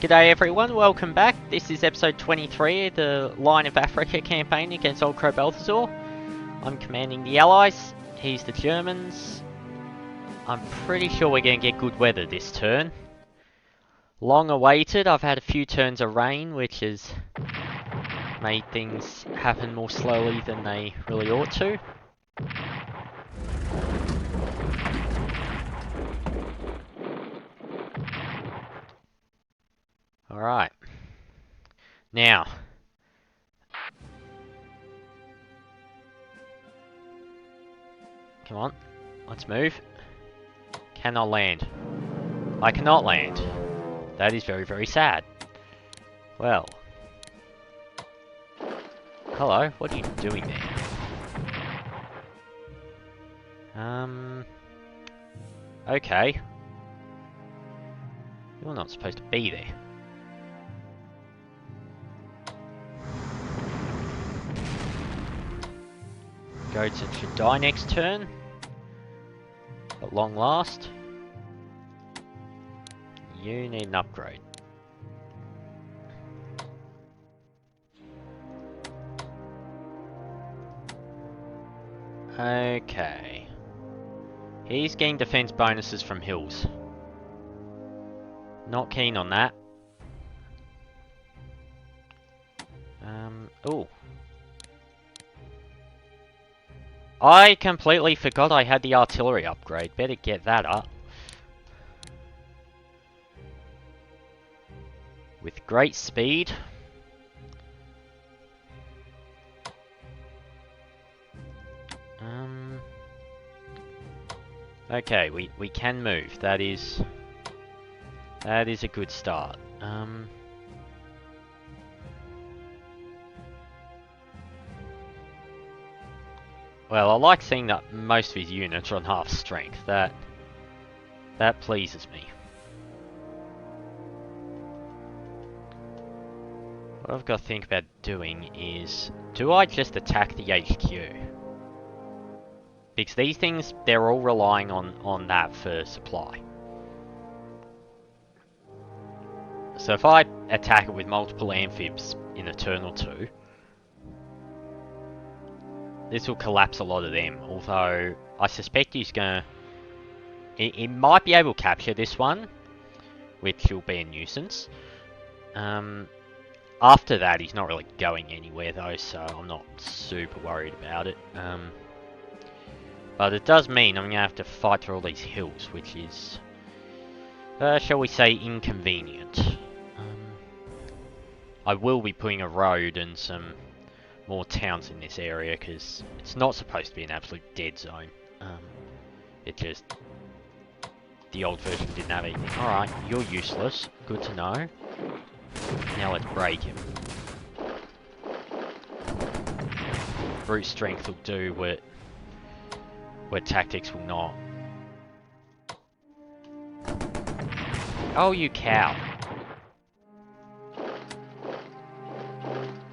G'day everyone, welcome back. This is episode 23 of the Line of Africa campaign against Old Crow Balthazor. I'm commanding the Allies, he's the Germans. I'm pretty sure we're going to get good weather this turn. Long awaited, I've had a few turns of rain which has made things happen more slowly than they really ought to. Alright. Now. Come on. Let's move. Cannot land. I cannot land. That is very, very sad. Well. Hello, what are you doing there? Okay. You're not supposed to be there. Goats should die next turn. At long last. You need an upgrade. Okay. He's getting defense bonuses from hills. Not keen on that. Oh. I completely forgot I had the artillery upgrade. Better get that up. With great speed. Okay, we can move. That is a good start. Well, I like seeing that most of his units are on half strength. That pleases me. What I've got to think about doing is, do I just attack the HQ? Because these things, they're all relying on that for supply. So if I attack it with multiple amphibs in a turn or two, this will collapse a lot of them, although I suspect he's gonna... He might be able to capture this one, which will be a nuisance. After that, he's not really going anywhere though, so I'm not super worried about it. But it does mean I'm going to have to fight through all these hills, which is, shall we say, inconvenient. I will be putting a road and some more towns in this area, because it's not supposed to be an absolute dead zone. It just... The old version didn't have anything. Alright, you're useless. Good to know. Now let's break him. Brute strength will do what tactics will not. Oh, you cow.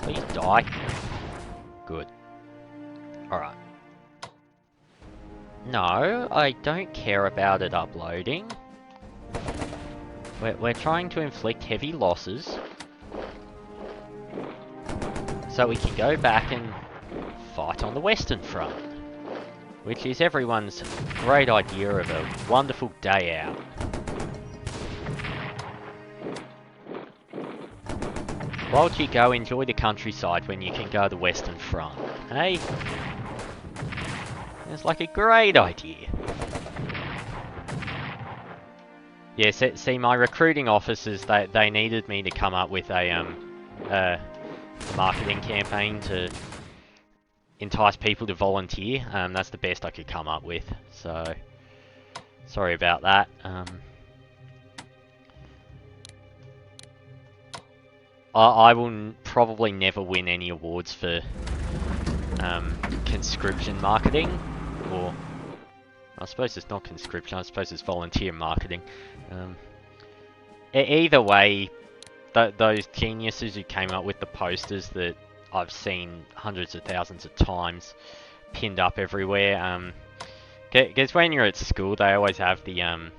Please die. Good. Alright. No, I don't care about it uploading. We're trying to inflict heavy losses. So we can go back and fight on the Western Front. Which is everyone's great idea of a wonderful day out. Why don't you go enjoy the countryside when you can go to the Western Front, hey? It's like a great idea. Yes, yeah, see, my recruiting officers, they needed me to come up with a marketing campaign to entice people to volunteer. That's the best I could come up with, so sorry about that. I will probably never win any awards for conscription marketing, or I suppose it's not conscription, I suppose it's volunteer marketing. Either way, those geniuses who came up with the posters that I've seen hundreds of thousands of times pinned up everywhere. Because when you're at school, they always have the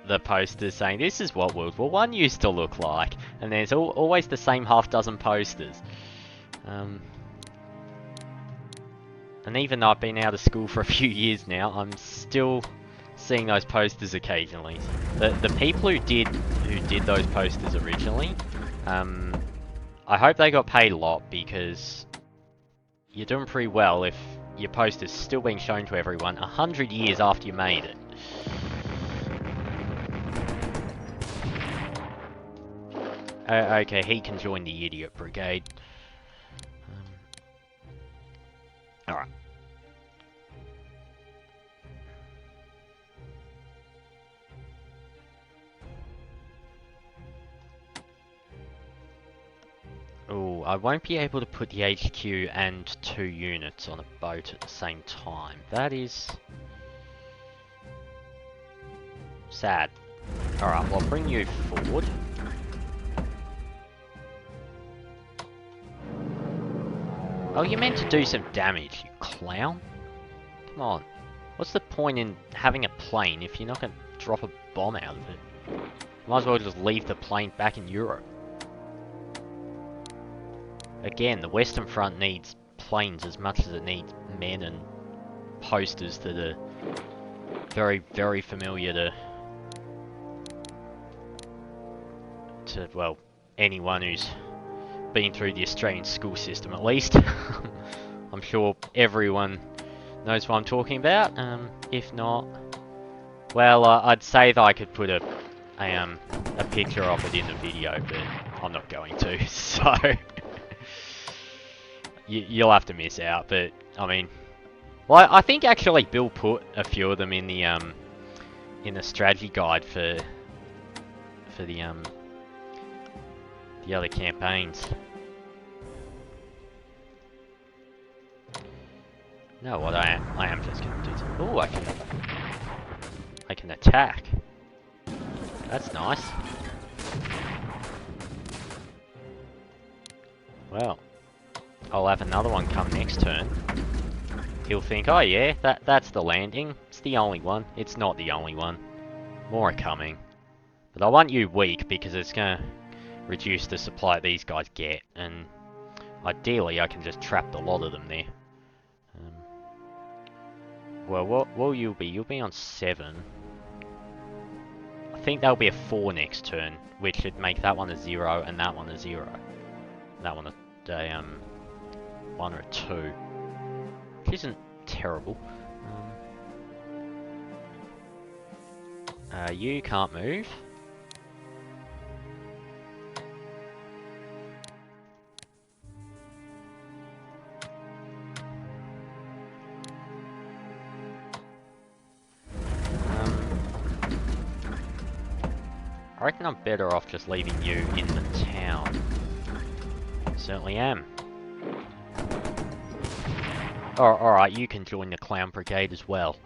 the posters saying this is what World War One used to look like, and there's always the same half dozen posters. And even though I've been out of school for a few years now, I'm still seeing those posters occasionally. The people who did those posters originally, I hope they got paid a lot, because you're doing pretty well if your poster's still being shown to everyone 100 years after you made it. Okay, he can join the idiot brigade. Alright. Oh, I won't be able to put the HQ and 2 units on a boat at the same time. That is sad. Alright, well, I'll bring you forward. Oh, you meant to do some damage, you clown. Come on. What's the point in having a plane if you're not going to drop a bomb out of it? Might as well just leave the plane back in Europe. Again, the Western Front needs planes as much as it needs men and posters that are very, very familiar to well, anyone who's been through the Australian school system at least. I'm sure everyone knows what I'm talking about. If not, well, I'd say that I could put a picture of it in the video, but I'm not going to. So you'll have to miss out. But I mean, well, I think actually Bill put a few of them in the strategy guide for the other campaigns. No, what I am just gonna do. Oh, I can attack. That's nice. Well, I'll have another one come next turn. He'll think, oh yeah, that's the landing. It's the only one. It's not the only one. More are coming. But I want you weak because it's gonna reduce the supply these guys get, and ideally I can just trap the lot of them there. Well, what will you be? You'll be on 7. I think that'll be a 4 next turn, which should make that one a 0 and that one a 0. And that one a 1 or a 2. Which isn't terrible. You can't move. I reckon I'm better off just leaving you in the town. Certainly am. Alright, you can join the Clown Brigade as well.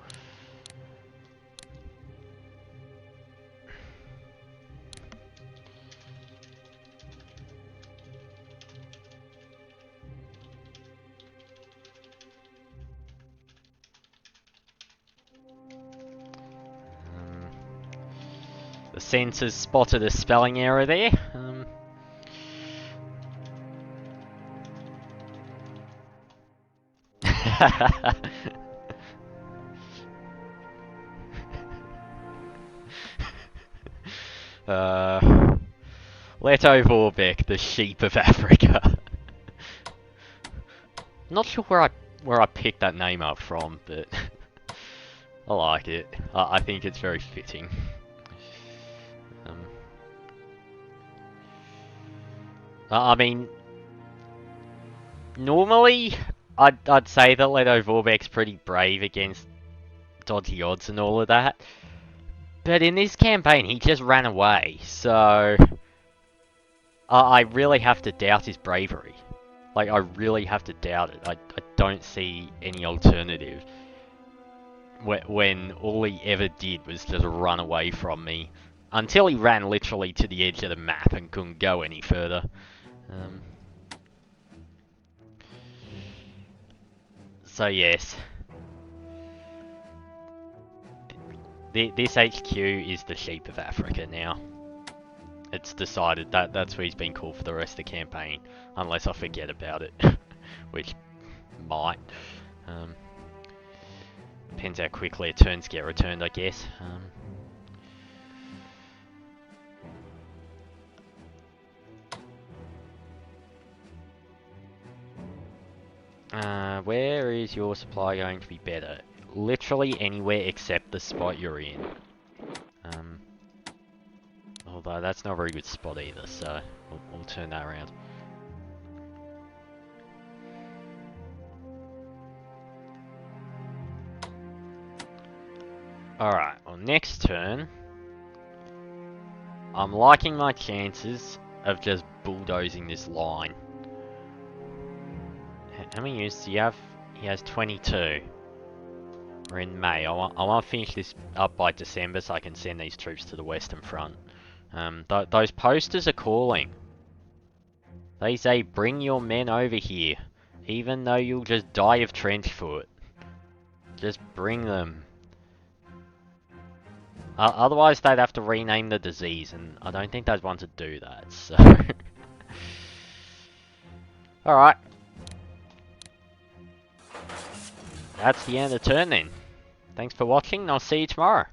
The sensors spotted a spelling error there. Leto Vorbeck, the sheep of Africa. Not sure where I picked that name up from, but I like it. I think it's very fitting. I mean, normally I'd say that Leto Vorbeck's pretty brave against dodgy odds and all of that, but in this campaign he just ran away, so I really have to doubt his bravery. Like, I really have to doubt it. I don't see any alternative when all he ever did was just run away from me. Until he ran literally to the edge of the map and couldn't go any further. So yes. this HQ is the sheep of Africa now. It's decided that that's where he's been called for the rest of the campaign, unless I forget about it, which might. Depends how quickly turns get returned, I guess. Where is your supply going to be better? Literally anywhere except the spot you're in. Although that's not a very good spot either, so we'll turn that around. Alright, well next turn, I'm liking my chances of just bulldozing this line. How many units do you have? He has 22. We're in May. I want to finish this up by December so I can send these troops to the Western Front. Those posters are calling. They say, bring your men over here, even though you'll just die of trench foot. Just bring them. Otherwise, they'd have to rename the disease, and I don't think they'd want to do that, so... Alright. That's the end of the turn then. Thanks for watching, and I'll see you tomorrow.